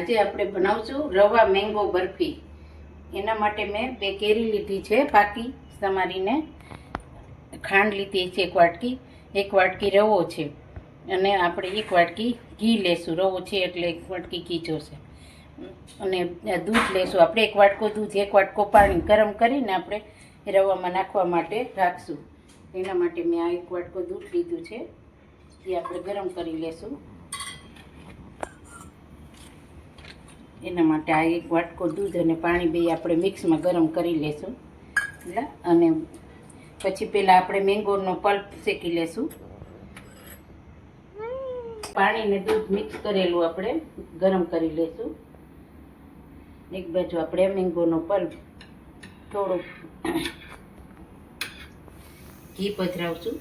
આજે આપણે બનાવશું રવા મેંગો બરફી। એના માટે મેં 2 કેરી લીધી છે પાકી સમારીને, ખાંડ લીધી છે 1 વાટકી, 1 વાટકી રવો છે અને આપણે 1 વાટકી ઘી લેશું। રવો છે એટલે 1 વાટકી ઘી જોશે અને દૂધ લેશું આપણે 1 વાટકો દૂધ, 1 વાટકો પાણી ગરમ કરીને આપણે રવામાં નાખવા માટે રાખશું। એના માટે મેં આ 1 વાટકો દૂધ લીધું છે, એ આપણે ગરમ કરી લેશું। એના માટે આ 1 વાટકો દૂધ અને પાણી બે આપણે મિક્સમાં ગરમ કરી લેશું। અને પછી પહેલાં આપણે મેંગોનો પલ્પ શેકી લેશું। પાણી ને દૂધ મિક્સ કરેલું આપણે ગરમ કરી લેશું। એક બાજુ આપણે મેંગોનો પલ્પ થોડો ઘી પધરાવશું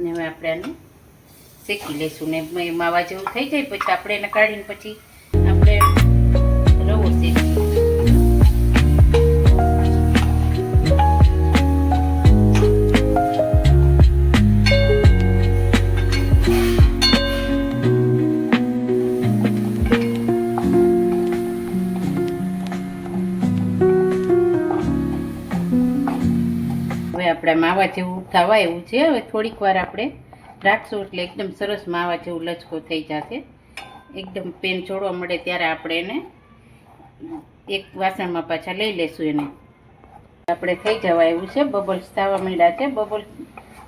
ને હવે આપણે આને શેકી લેશું ને માવા જેવું થઈ જાય પછી આપણે એને કાઢીને પછી આપણે રવો શેકીશું। હવે આપણે માવા જેવું થવા એવું છે। હવે થોડીક વાર આપણે રાખશું એટલે એકદમ સરસ માવા જેવું લચકો થઈ જશે। એકદમ પેન છોડવા મળે ત્યારે આપણે એને એક વાસણમાં પાછા લઈ લેશું। એને આપણે થઈ જવા એવું છે, બબલ્સ થવા માંડ્યા છે। બબલ્સ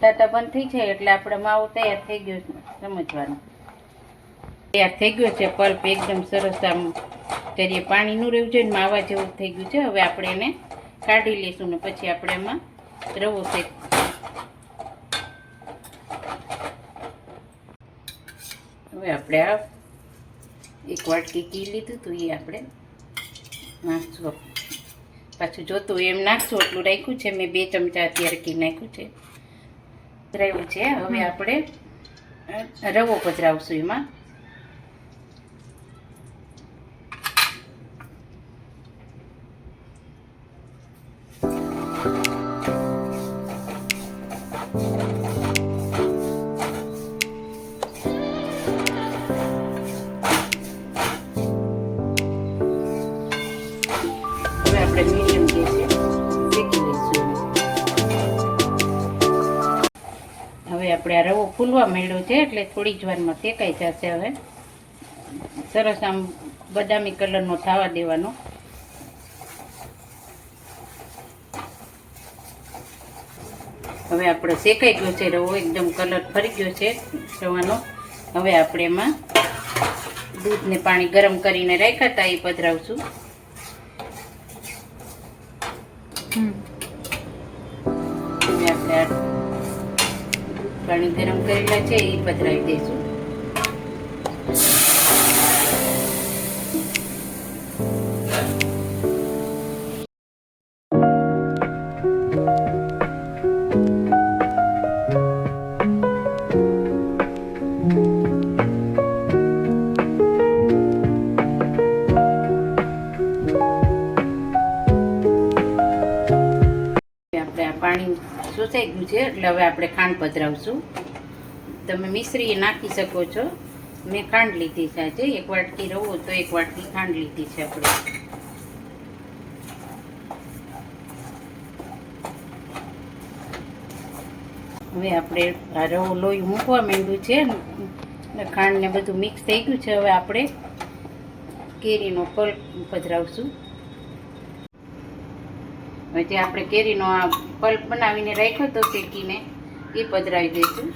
થતા બંધ થઈ જાય એટલે આપણે માવો તૈયાર થઈ ગયો સમજવાનું। તૈયાર થઈ ગયો છે પલ્પ એકદમ સરસ, આમ કરીએ પાણી નું રહેવું જોઈએ, માવા જેવું થઈ ગયું છે। હવે આપણે એને કાઢી લઈશું ને પછી આપણે એમાં રવો શેક હવે આપણે આ 1 વાટકી ઘી લીધું હતું એ આપણે નાખશું। પાછું જોતું એમ નાખશું એટલું રાખ્યું છે મેં, 2 ચમચા અત્યારે ઘી નાખ્યું છે રહ્યું છે। હવે આપણે રવો પધરાવશું એમાં। મીડિયમ ગેસે શેકી લઈશું। હવે આપણે આ રવો ફૂલવા માંડ્યો છે એટલે થોડી જ વારમાં શેકાઈ જશે। હવે સરસ આમ બદામી કલરનો થવા દેવાનો। હવે આપણે શેકાઈ ગયો છે રવો, એકદમ કલર ફરી ગયો છે રવાનો। હવે આપણે એમાં દૂધ ને પાણી ગરમ કરીને રાખ્યા હતા એ પધરાવશું। આપણે પાણી ગરમ કરેલા છે એ પધરાવી દઈશું। પાણી શોષાઈ ગયું છે એટલે હવે આપણે ખાંડ પધરાવશું। તમે મિશ્રી નાખી શકો છો, મેં ખાંડ લીધી છે આજે 1 વાટકી રવો તો 1 વાટકી ખાંડ લીધી છે આપણે। હવે આપણે આ રવો લોહી મૂકવા માંડ્યું છે, ખાંડ ને બધું મિક્સ થઈ ગયું છે। હવે આપણે કેરીનો પલ્પ પધરાવશું। હવે જે આપણે કેરીનો આ પલ્પ બનાવીને રાખ્યો તો શેકીને એ પધરાવી દઈશું।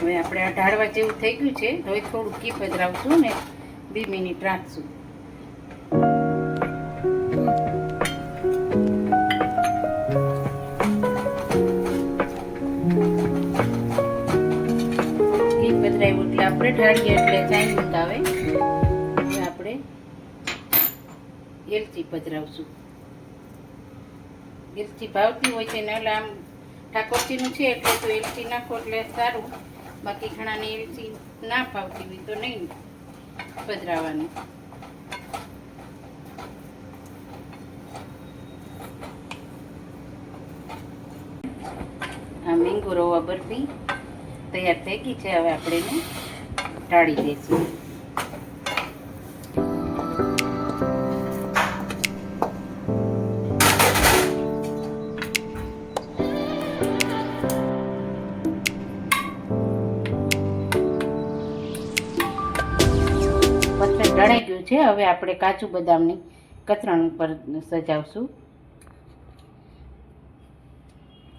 હવે આપણે આ ઢાળવા જેવું થઈ ગયું છે, હવે થોડું ઘી પધરાવશું ને 2 મિનિટ રાખશું। ઘી પધરાવ્યું એટલે આપણે ઢાળીએ એટલે ચાઇનીઝ આવે। હવે આપણે એલચી પધરાવશું। એલચી ભાવતી હોય છે ને એટલે આમ ઠાકોરજીનું છે એટલે તો એલચી નાખો એટલે સારું, બાકી ઘણાને એલચી ના ફાવતી હોય તો નહીં પધરાવાની. આ મેંગો રવા બરફી તૈયાર થઈ ગઈ છે. હવે આપણે એને ઢાળી દઈશું. ઢળાઈ ગયું છે. હવે આપણે કાજુ બદામની કતરણ ઉપર સજાવશું.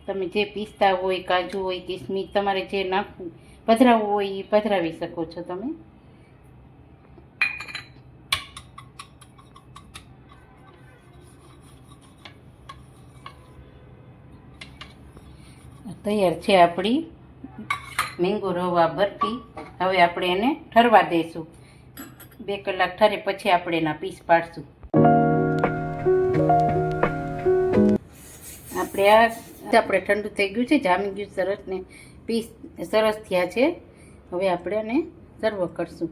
તમે જે પિસ્તા હોય, કાજુ હોય, કિસમિસ તમારે જે નાખવું પધરાવવું હોય એ પધરાવી શકો છો તમે. તૈયાર છે આપણી મેંગો રવા બરફી. હવે આપણે એને ઠરવા દઈશું. 2 કલાક ઠરે પછી આપણે એના પીસ પાડશું. આપણે ઠંડુ થઈ ગયું છે, જામી ગયું સરસ ને પીસ સરસ થયા છે. હવે આપણે એને સર્વ કરશું.